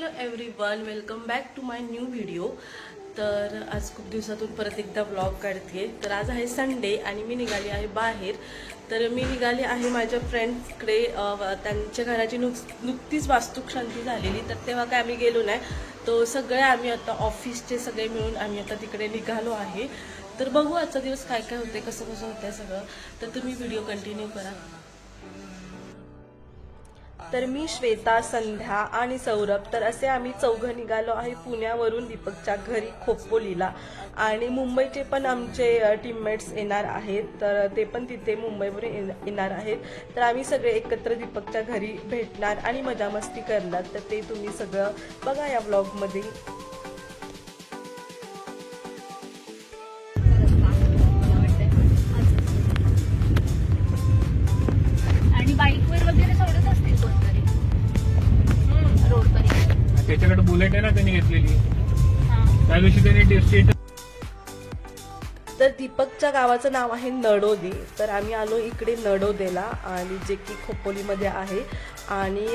Hello everyone, welcome back to my new video. तर आज खूप दिवसातून परत एकदा व्लॉग काढते। तर आज आहे संडे आणि मी निघाली आहे बाहेर। तर मी निघाली आहे माझ्या फ्रेंड्सकडे, त्यांच्या घराची नुकतीच वास्तुशांती झालेली, तर तेव्हा काय आम्ही गेलो नाही। तो सगळे आम्ही आता ऑफिसचे सगळे मिळून आम्ही आता तिकडे निघालो आहे। तर बघू आजचा दिवस काय काय होते, कसं कसं होतंय सगळं, तर तुम्ही व्हिडिओ कंटिन्यू करा। तर मी, श्वेता, संध्या आणि सौरभ, तर असे आम्ही चौघं निघालो आहे पुण्यावरून दीपकच्या घरी खोपोलीला। आणि मुंबईचे पण आमचे टीममेट्स येणार आहेत, तर ते पण तिथे मुंबईवरून येणार आहेत। तर आम्ही सगळे एकत्र दीपकच्या घरी भेटणार आणि मजा मस्ती करणार, तर ते तुम्ही सगळं बघा या व्लॉगमध्ये। आणि बाईकवर वगैरे सोडत असतील कोणतरी रोडपर्यंत। त्याच्याकडे बुलेट आहे ना त्यांनी घेतलेली, त्या दिवशी त्यांनी तर दीपकच्या गावाचं नाव आहे नडोदे। तर आम्ही आलो इकडे नडोदेला, आणि जे की खोपोलीमध्ये आहे। आणि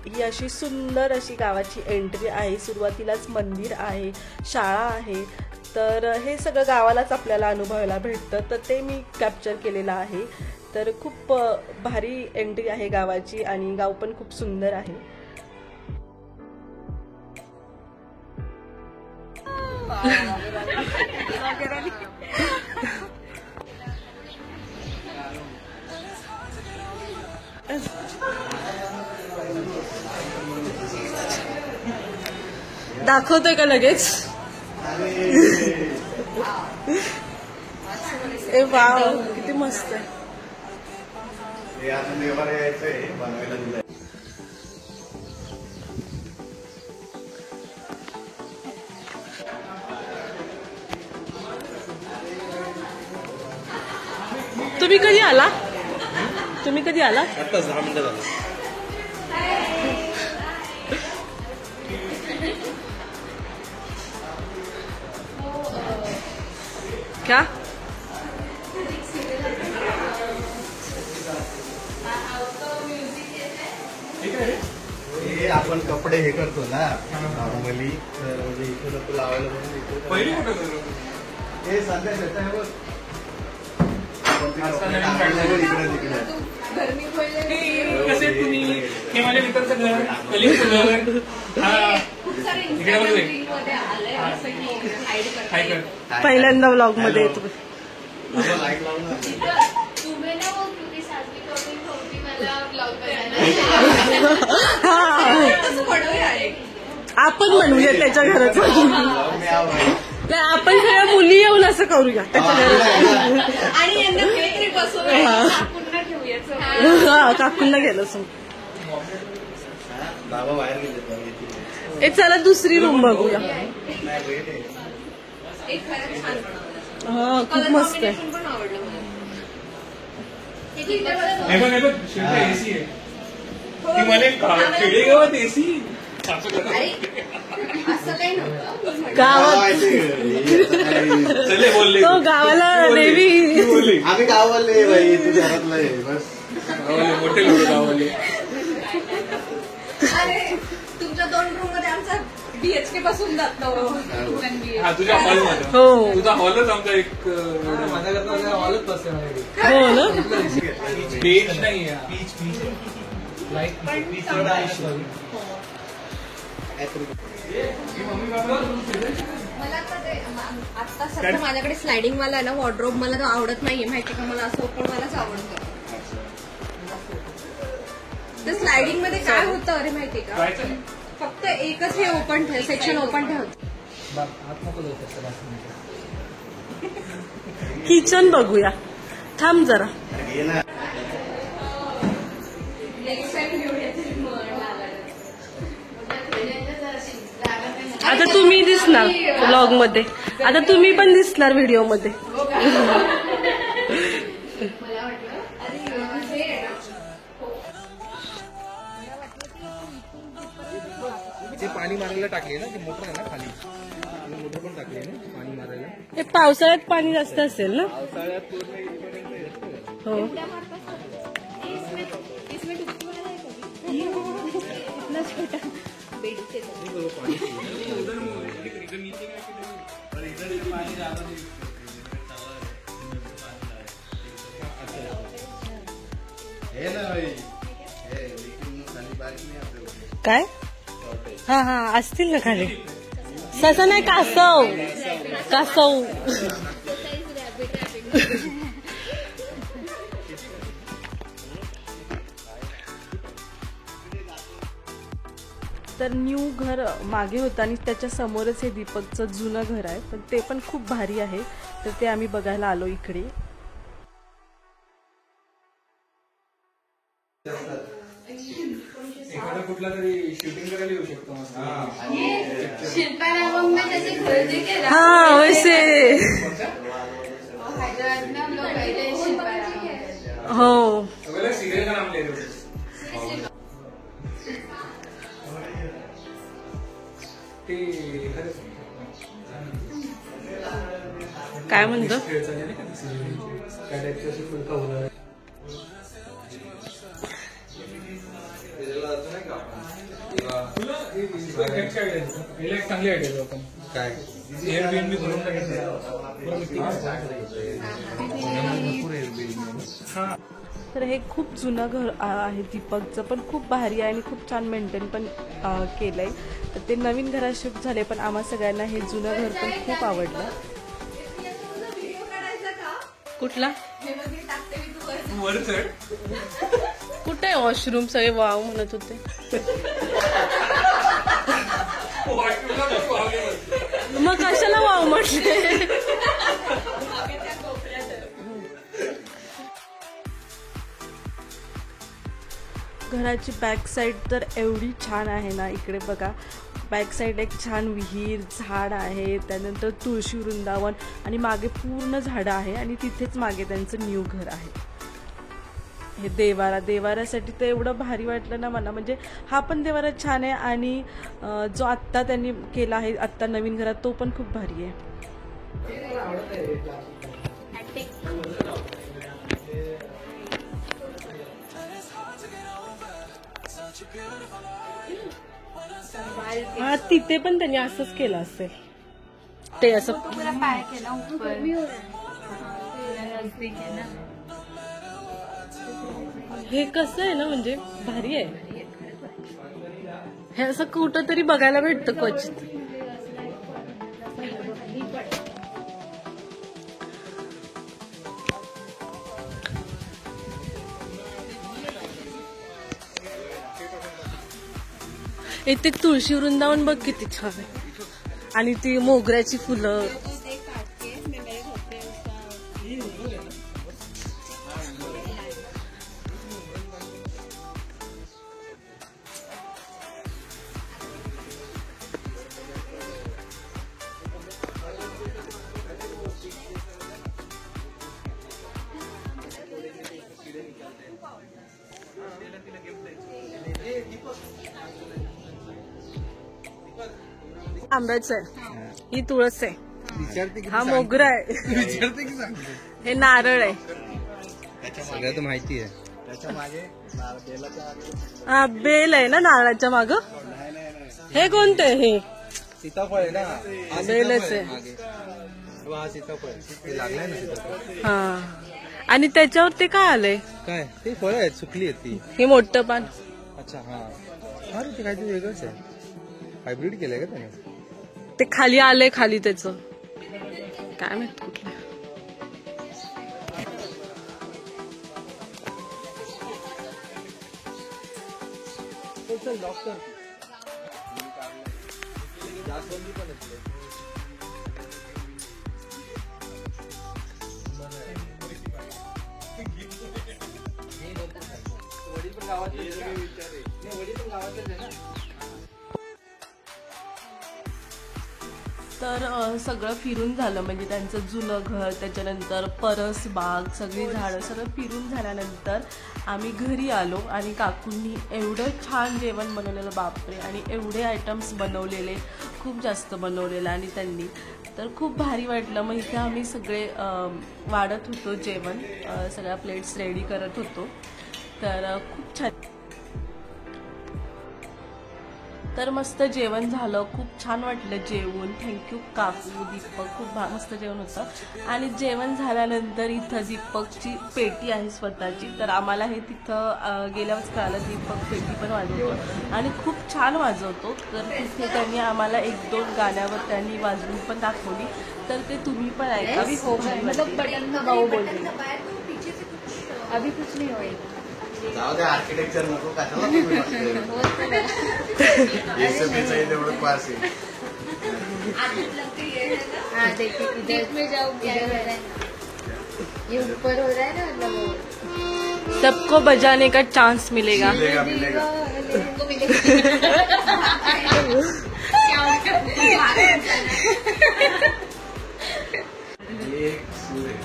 ही अशी सुंदर अशी गावाची एंट्री आहे। सुरुवातीलाच मंदिर आहे, शाळा आहे, तर हे सगळं गावालाच आपल्याला अनुभवायला भेटतं, तर ते मी कॅप्चर केलेलं आहे। तर खूप भारी एंट्री आहे गावाची, आणि गाव पण खूप सुंदर आहे। दाखवतोय का लगेच? ए वाव, किती मस्त आहे। तुम्ही कधी आला? आता 10 मिनिटं झाली। क्या? हे आपण कपडे हे करतो ना नॉर्मली, तर म्हणजे इथे नको लावायला म्हणून पहिली कुठं हे सध्या त्याचं आहे बघ, इकडे तिकडे कसे तुम्ही, हे माझ्या मित्राचं घर, कलिंगचं घर, पहिल्यांदा व्लॉग मध्ये येतो। लाईट लावून आपण म्हणूया त्याच्या घरात, नाही आपण सगळ्या मुली येऊन असं करूया त्याच्या घरात, आणि काकूंना गेलं असं। बाबा बाहेर गेले, ए चला दुसरी रूम बघूया। हा खूप मस्त आहे। एसी आहे ती म्हणे खेडेगावात एसी गावात बोलले, तो गावाला देवी, आम्ही गावाले बाई, तू घरातला आहे बस, मोठे लोक गावाले। तुमच्या 2 रूम मध्ये आमचा BHK पासून जातो। हा तुझ्या हॉल मध्ये, हो तुझा हॉलच आमचा एक माझ्याकडे हॉलच बसते हो ना। बेच नाही मला आता सध्या माझ्याकडे स्लायडिंग वाला आहे ना वॉर्डरोब, मला तो आवडत नाहीये, माहिती का, मला असं ओपन वालाच आवडतं। तर स्लायडिंग मध्ये काय होतं अरे माहितीये का, फक्त एकच हे ओपन ठेव, सेक्शन ओपन ठेवत। किचन बघूया, थांब जरा। आता तुम्ही दिसणार व्लॉग मध्ये, आता तुम्ही पण दिसणार व्हिडिओ मध्ये। ते पाणी मारायला टाकले ना, ते मोटर आहे ना खाली, मोटर पण टाकले ना पाणी मारायला। हे पावसाळ्यात पाणी जास्त असेल ना? पावसाळ्यात पूर्ण हो। बेडूक काय हा हा असतील ना खाली तसं नाही कासव कासव तर न्यू घर मागे होतं आणि त्याच्या समोरच हे दीपकचं जुनं घर आहे पण ते पण खूप भारी आहे तर ते आम्ही बघायला आलो इकडे. एखादा कुठला तरी शूटिंग करायला येऊ शकतो हा वैसे हो सिरियल का नाम ले रहे हो काय म्हणतो चांगली आयडिया आपण काय एअरबीएनबी करून टाकायचं. तर हे खूप जुनं घर आहे दीपकचं पण खूप भारी आहे आणि खूप छान मेंटेन पण केलंय तर ते नवीन घरात शिफ्ट झाले पण आम्हा सगळ्यांना हे जुनं घर पण खूप आवडलं. कुठला वर चढ कुठे आहे वॉशरूम सगळे वाव म्हणत होते मग कशाला वाव म्हटले. घराची बॅक साईड तर एवढी छान आहे ना इकडे बघा बॅक साईड एक छान विहीर झाड आहे त्यानंतर तुळशी वृंदावन आणि मागे पूर्ण झाडं आहे आणि तिथेच मागे त्यांचं न्यू घर आहे. हे देवाऱ्यासाठी तर एवढं भारी वाटलं ना मला म्हणजे हा पण देवारा छान आहे आणि जो आत्ता त्यांनी केला आहे आत्ता नवीन घरात तो पण खूप भारी आहे. हा तिथे पण त्यांनी असंच केलं असेल ते असं पाय केला ऊपर हे कसं आहे ना म्हणजे भारी आहे हे असं कुठं तरी बघायला भेटतं क्वचित. इथे तुळशी वृंदावन बघ किती छान आहे आणि ती मोगऱ्याची फुलं. आंब्याचं आहे ही तुळस आहे विचारते की हा मोगरा आहे विचारते की सांगते हे नारळ आहे सगळं तर माहिती आहे. हा बेल आहे ना नारळाच्या माग. हे कोणतं आहे हे सीताफळ आहे ना बेलच आहे मागे हा सीताफळ ते लागलाय ना सीताफळ. हा आणि त्याच्यावर ते काय आलंय काय ते फळ आहेत सुकली आहेत ती. हे मोठं पान. अच्छा हा हा ते काहीतरी वेगळंच आहे हायब्रिड केलंय का त्याने. ते खाली आलंय खाली त्याचं काय माहित कुठलं. डॉक्टर वडील पण गावातले ना. तर सगळं फिरून झालं म्हणजे त्यांचं जुनं घर त्याच्यानंतर परस बाग सगळी झाडं सगळं फिरून झाल्यानंतर आम्ही घरी आलो आणि काकूंनी एवढं छान जेवण बनवलेलं बापरे आणि एवढे आयटम्स बनवलेले खूप जास्त बनवलेलं आणि त्यांनी तर खूप भारी वाटलं. मग इथे आम्ही सगळे वाढत होतो जेवण सगळ्या प्लेट्स रेडी करत होतो तर खूप छान. तर मस्त जेवण झालं, खूप छान वाटलं जेवण. थँक्यू काकू, दीपक, खूप मस्त जेवण होतं. आणि जेवण झाल्यानंतर इथं दीपकची पेटी आहे स्वतःची, तर आम्हाला हे तिथं गेल्यावरच कळालं दीपक पेटी पण वाजवतो आणि खूप छान वाजवतो. तर तिथे त्यांनी आम्हाला 1-2 गाण्यावर त्यांनी वाजवून पण दाखवली, तर ते तुम्ही पण ऐका. खूप भारी मतलब वाटते. बटन दबाओ बोल रही है. अभी कुछ नहीं होएगा. जाऊ दे, आर्किटेक्चर नको, कशाला तुम्ही बघताय? SAP चं एवढं पास आहे. हाँ देखिए इधर में जाओ, इधर हो रहा है, ये ऊपर हो रहा है ना, मतलब वो सबको बजाने का चांस मिलेगा. मिलेगा मिलेगा. तुमको मिलेगा. एक सूर आहे.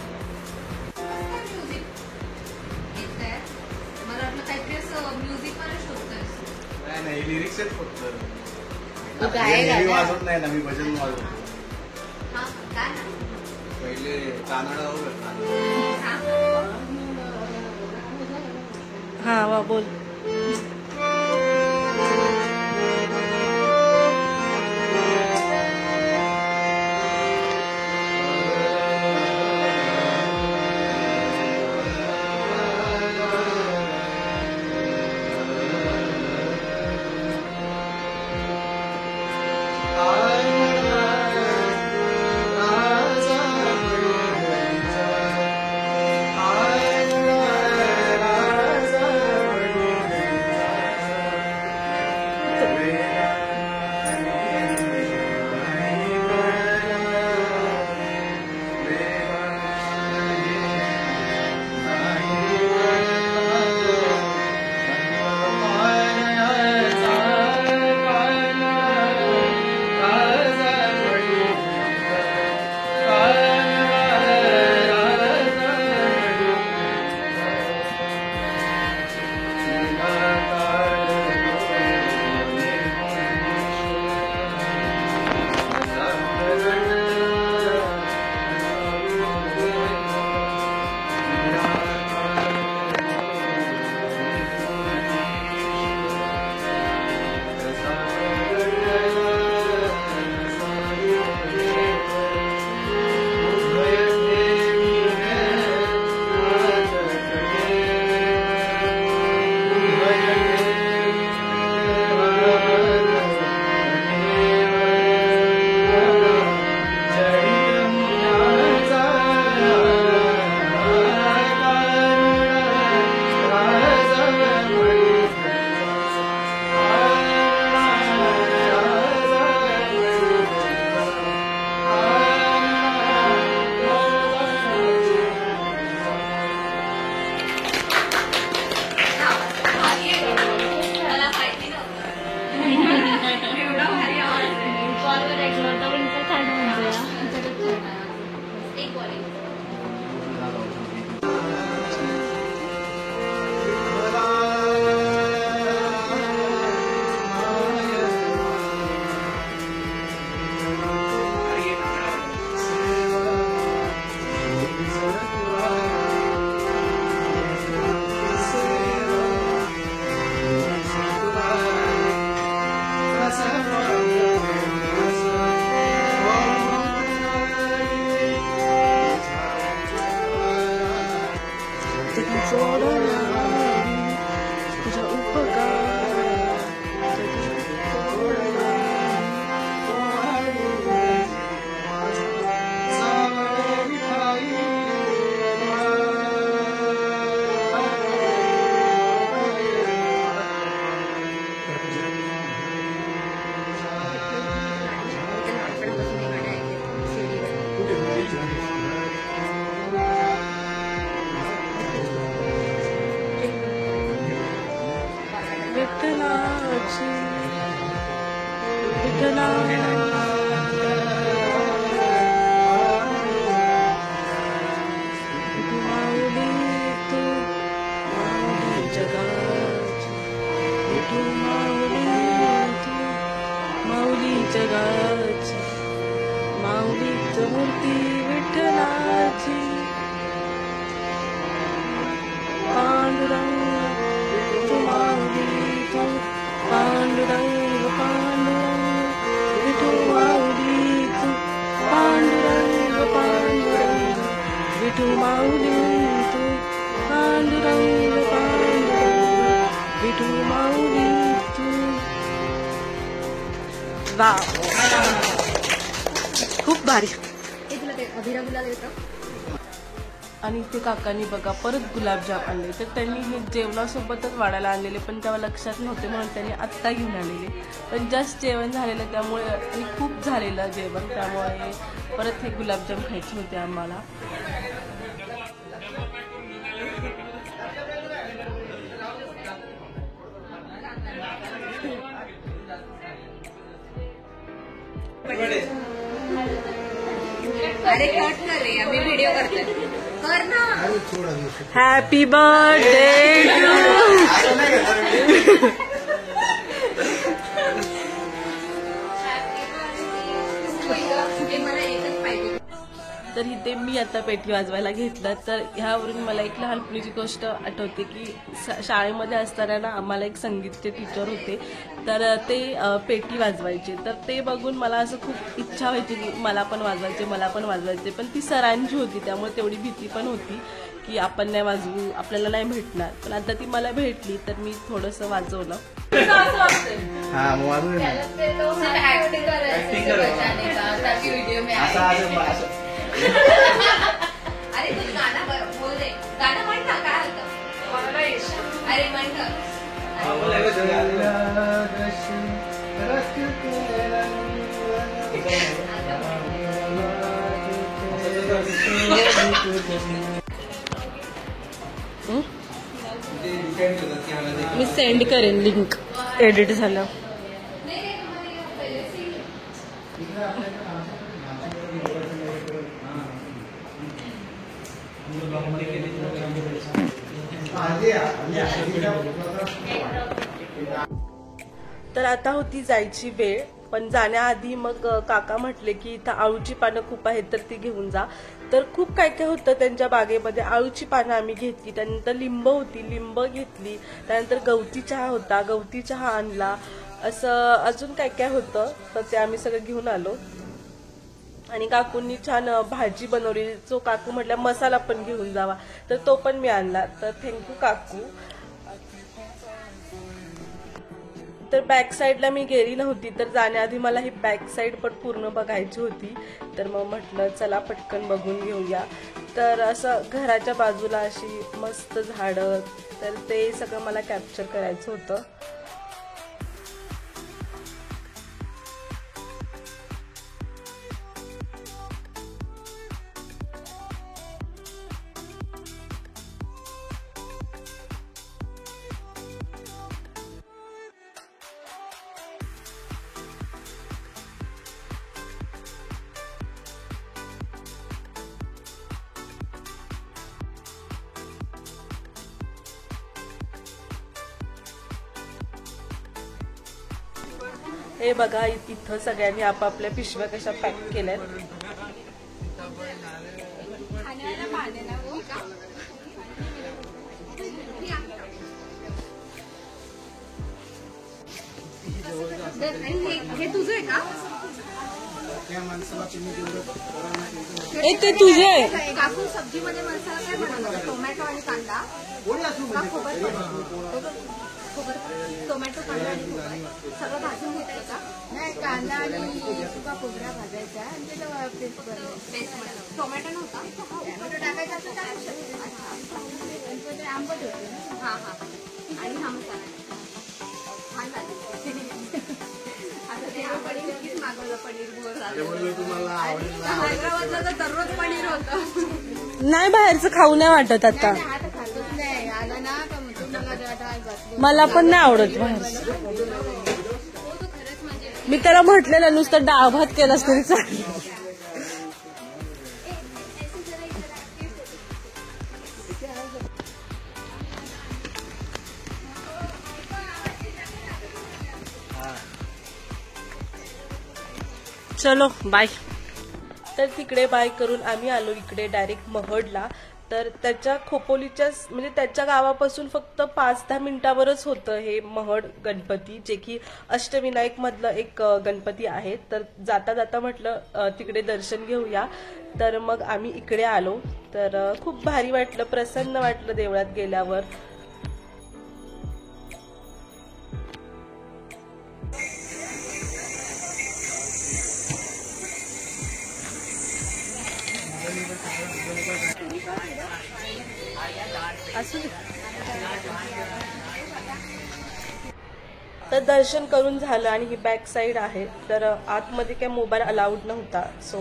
मला वाटलं काहीतरी असं म्युझिक मध्ये शोधतोय. नाही लिरिक्स आहेत फक्त. तो गायक मी आहे. वाजवत नाही ना, मी भजन वाजवतो. हा काय ना. पहिले कानडावर हा वा बोल. विठ्ठलाची विठ्ठला तू माऊली तू माऊली जगाची तू माऊली तू माऊली जगाची माऊलीच मूर्ती विठ्ठलाची पांडुरंग तू माऊली तू पांडुरंग वाव, खूप भारी. हे तुला ते अभिरा गुलाल येतं. आणि ते काकांनी बघा परत गुलाबजाम आणले. तर त्यांनी हे जेवणासोबतच वाढायला आणलेले, पण तेव्हा लक्षात नव्हते म्हणून त्यांनी आत्ता घेऊन आलेले. पण जस्ट जेवण झालेलं त्यामुळे आणि खूप झालेलं जेवण, त्यामुळे परत हे गुलाबजाम खायचे होते आम्हाला. अरे कट कर रे, आम्ही व्हिडिओ करतोय. कर ना. हॅपी बर्थडे मला एकच पाहिजे. तर इथे मी आता पेटी वाजवायला घेतलं. तर ह्यावरून मला एक लहानपणीची गोष्ट आठवते की शाळेमध्ये असताना ना आम्हाला एक संगीतचे टीचर होते. तर ते पेटी वाजवायचे. तर ते बघून मला असं खूप इच्छा व्हायची की मला पण वाजवायचे. पण ती सरांची होती, त्यामुळे तेवढी भीती पण होती की आपण नाही वाजवू, आपल्याला नाही भेटणार. पण आता ती मला भेटली तर मी थोडंसं वाजवलं. हा मग वाजवू दे ना. अरे तू गाणं बोल रे, गाणं म्हण ना, काय होतं. अरे म्हण ना. मी सेंड करेन लिंक एडिट झालं. तर आता होती जायची वेळ, पण जाण्याआधी मग काका म्हटले की इथं आळूची पानं खूप आहेत तर ती घेऊन जा. तर खूप काय काय होतं त्यांच्या बागेमध्ये. आळूची पानं आम्ही घेतली, त्यानंतर लिंब होती, लिंब घेतली, त्यानंतर गवती चहा होता, गवती चहा आणला, असं अजून काय काय होतं. तर ते आम्ही सगळं घेऊन आलो. आणि काकूंनी छान भाजी बनवली. जो काकू म्हटल्या मसाला पण घेऊन जावा, तर तो पण मी आणला. तर थँक्यू काकू. तर बॅक साईडला मी गेली नव्हती, तर जाण्याआधी मला ही बॅक साईड पण पूर्ण बघायची होती. तर मग म्हटलं चला पटकन बघून घेऊया. तर असं घराच्या बाजूला अशी मस्त झाडं, तर ते सगळं मला कॅप्चर करायचं होतं. हे बघा इथं सगळ्यांनी आपापल्या पिशव्या कशा पॅक केल्यात. हे तुझं आहे का? ते तुझे आहे. काकू सब्जीमध्ये मसाला काय बनवला? टोमॅटो आणि कांदा, टोमॅटो कांदा आणि खोबरं सगळं भाजून घेतलं का? नाही, कांदा आणि सुका खोबरा भाजायचा आणि त्याला पेस्ट पेस्ट टोमॅटो नव्हता, टोमॅटो टाकायचा असं टाकू शकतो. पण ते आंबट होते ना. हा हा. आणि हा मसाला छान झालं. आता ते पनीर नक्कीच मागवलं, पनीर बोर झालं. हैदराबादला तर दररोज पनीर होतं. नाही, बाहेरचं खाऊ नाही वाटत आता. नाही, आता खातच नाही. आलं ना का मग तुम्हाला डाळ घातली. मला पण नाही आवडत बाहेरचं. मी त्याला म्हटलेलं नुसतं डाळ भात केलास तरी चालेल. चलो बाय. तर तिकडे बाय करून आम्ही आलो इकडे डायरेक्ट महडला. तर त्याच्या खोपोलीच्याच म्हणजे त्याच्या गावापासून फक्त 5-10 मिनिटावरच होतं हे महड गणपती, जे की अष्टविनायक मधलं एक गणपती आहे. तर जाता जाता म्हटलं तिकडे दर्शन घेऊया. तर मग आम्ही इकडे आलो. तर खूप भारी वाटलं, प्रसन्न वाटलं देवळात गेल्यावर. असू दे. तर दर्शन करून झालं आणि ही बॅक साईड आहे. तर आतमध्ये काय मोबाईल अलाउड नव्हता, सो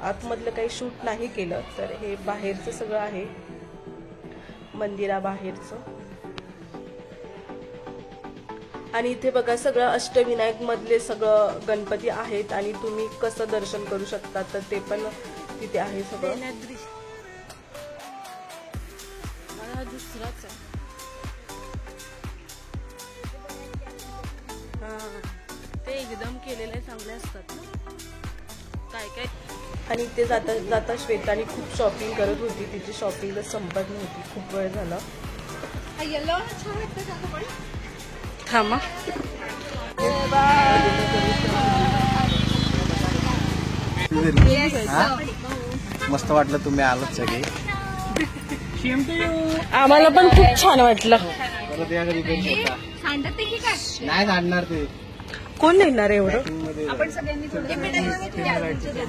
आतमधलं काही शूट नाही केलं. तर हे बाहेरचं सगळं आहे, मंदिराबाहेरचं. आणि इथे बघा सगळं अष्टविनायक मधले सगळं गणपती आहेत आणि तुम्ही कसं दर्शन करू शकता तर ते पण तिथे आहे सगळं. दुसराच आहे. ते एकदम केलेले चांगले असतात ना काय काय. आणि ते जाता जाता श्वेतानी खूप शॉपिंग करत होती. तिची शॉपिंग संपत नव्हती, खूप वेळ झाला. येलो छान वाटतं का पण थांबा. मस्त वाटलं तुम्ही आलात सगळे. आम्हाला पण खूप छान वाटलं. परत या घरी सांडत की काय नाही काढणार ते. कोण नेणार एवढं? आपण सगळ्यांनी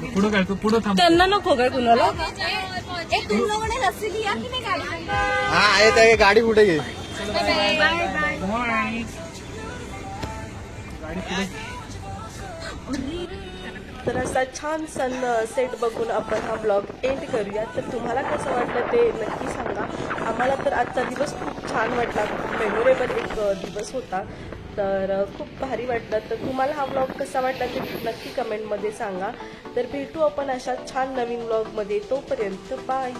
पुढं काय तू पुढं थांब. त्यांना नको काय कुणाला? तुम लोगों ने लस्सी लिया की नाही गाडी? हा आहे त्या गाडी कुठे घे. Bye bye. तर असा छान सनसेट बघून आपण हा ब्लॉग एंड करूया. तर तुम्हाला कसं वाटलं ते नक्की सांगा. आम्हाला तर आजचा दिवस खूप छान वाटला, खूप मेमोरेबल एक दिवस होता. तर खूप भारी वाटलं. तर तुम्हाला हा ब्लॉग कसा वाटला ते नक्की कमेंटमध्ये सांगा. तर भेटू आपण अशा छान नवीन ब्लॉगमध्ये. तोपर्यंत बाय.